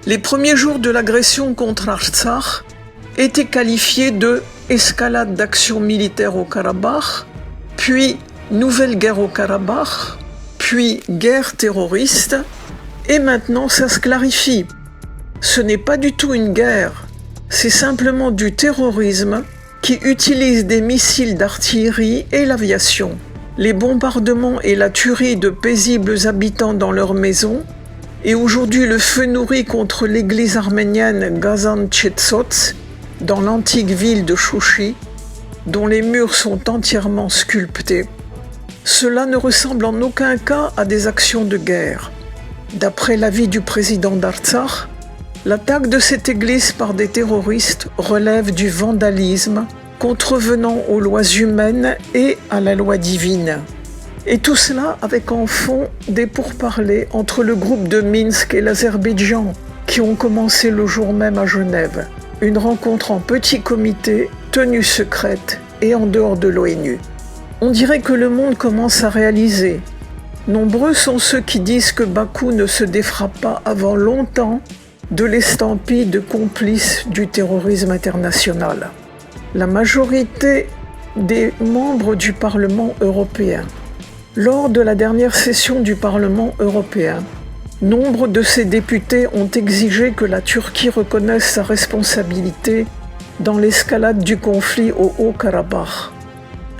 Les premiers jours de l'agression contre Artsakh étaient qualifiés de escalade d'action militaire au Karabakh, puis nouvelle guerre au Karabakh, puis guerre terroriste, et maintenant ça se clarifie. Ce n'est pas du tout une guerre, c'est simplement du terrorisme qui utilise des missiles d'artillerie et l'aviation. Les bombardements et la tuerie de paisibles habitants dans leurs maisons, et aujourd'hui le feu nourri contre l'église arménienne Gazan-Tchetsots, dans l'antique ville de Chouchi, dont les murs sont entièrement sculptés. Cela ne ressemble en aucun cas à des actions de guerre. D'après l'avis du président d'Artsakh, l'attaque de cette église par des terroristes relève du vandalisme, contrevenant aux lois humaines et à la loi divine. Et tout cela avec en fond des pourparlers entre le groupe de Minsk et l'Azerbaïdjan, qui ont commencé le jour même à Genève. Une rencontre en petit comité, tenue secrète et en dehors de l'ONU. On dirait que le monde commence à réaliser. Nombreux sont ceux qui disent que Bakou ne se défera pas avant longtemps de l'estampille de complice du terrorisme international. La majorité des membres du Parlement européen. Lors de la dernière session du Parlement européen, nombre de ces députés ont exigé que la Turquie reconnaisse sa responsabilité dans l'escalade du conflit au Haut-Karabakh.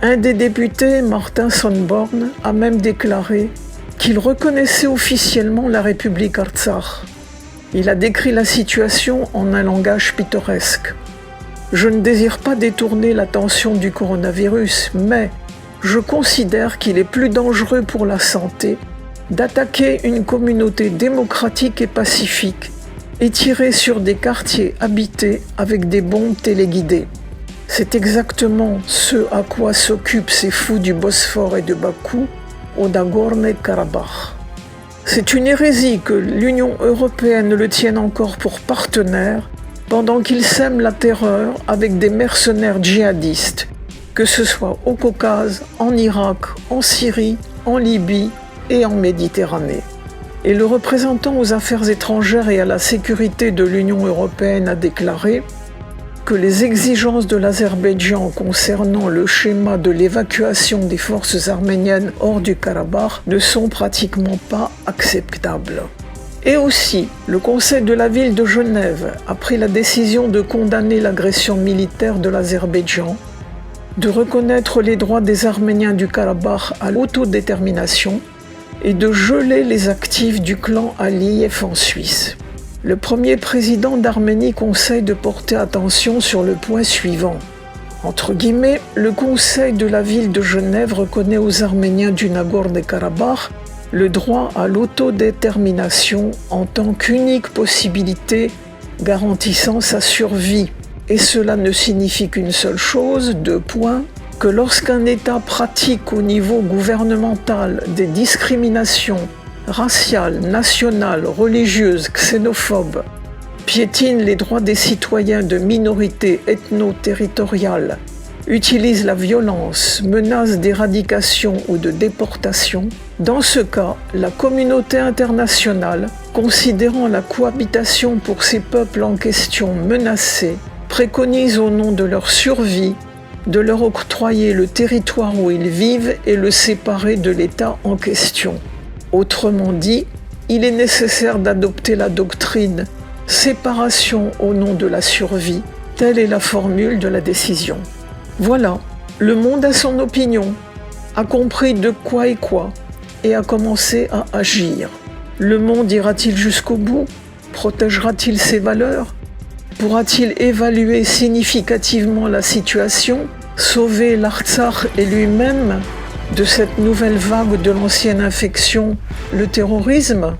Un des députés, Martin Sonneborn, a même déclaré qu'il reconnaissait officiellement la République Artsakh. Il a décrit la situation en un langage pittoresque. Je ne désire pas détourner l'attention du coronavirus, mais je considère qu'il est plus dangereux pour la santé d'attaquer une communauté démocratique et pacifique et tirer sur des quartiers habités avec des bombes téléguidées. C'est exactement ce à quoi s'occupent ces fous du Bosphore et de Bakou au Nagorno-Karabakh. C'est une hérésie que l'Union européenne le tienne encore pour partenaire pendant qu'il sème la terreur avec des mercenaires djihadistes, que ce soit au Caucase, en Irak, en Syrie, en Libye et en Méditerranée. Et le représentant aux affaires étrangères et à la sécurité de l'Union européenne a déclaré que les exigences de l'Azerbaïdjan concernant le schéma de l'évacuation des forces arméniennes hors du Karabakh ne sont pratiquement pas acceptables. Et aussi, le Conseil de la ville de Genève a pris la décision de condamner l'agression militaire de l'Azerbaïdjan, de reconnaître les droits des Arméniens du Karabakh à l'autodétermination et de geler les actifs du clan Aliyev en Suisse. Le premier président d'Arménie conseille de porter attention sur le point suivant. Entre guillemets, le Conseil de la ville de Genève reconnaît aux Arméniens du Nagorno-Karabakh le droit à l'autodétermination en tant qu'unique possibilité garantissant sa survie. Et cela ne signifie qu'une seule chose, que lorsqu'un État pratique au niveau gouvernemental des discriminations raciales, nationales, religieuses, xénophobes, piétine les droits des citoyens de minorités ethno-territoriales, utilise la violence, menace d'éradication ou de déportation, dans ce cas, la communauté internationale, considérant la cohabitation pour ces peuples en question menacés, préconise au nom de leur survie de leur octroyer le territoire où ils vivent et le séparer de l'État en question. Autrement dit, il est nécessaire d'adopter la doctrine « séparation au nom de la survie », telle est la formule de la décision. Voilà, le monde a son opinion, a compris de quoi est quoi, et a commencé à agir. Le monde ira-t-il jusqu'au bout? Protégera-t-il ses valeurs? Pourra-t-il évaluer significativement la situation, sauver l'Artsakh et lui-même de cette nouvelle vague de l'ancienne infection, le terrorisme?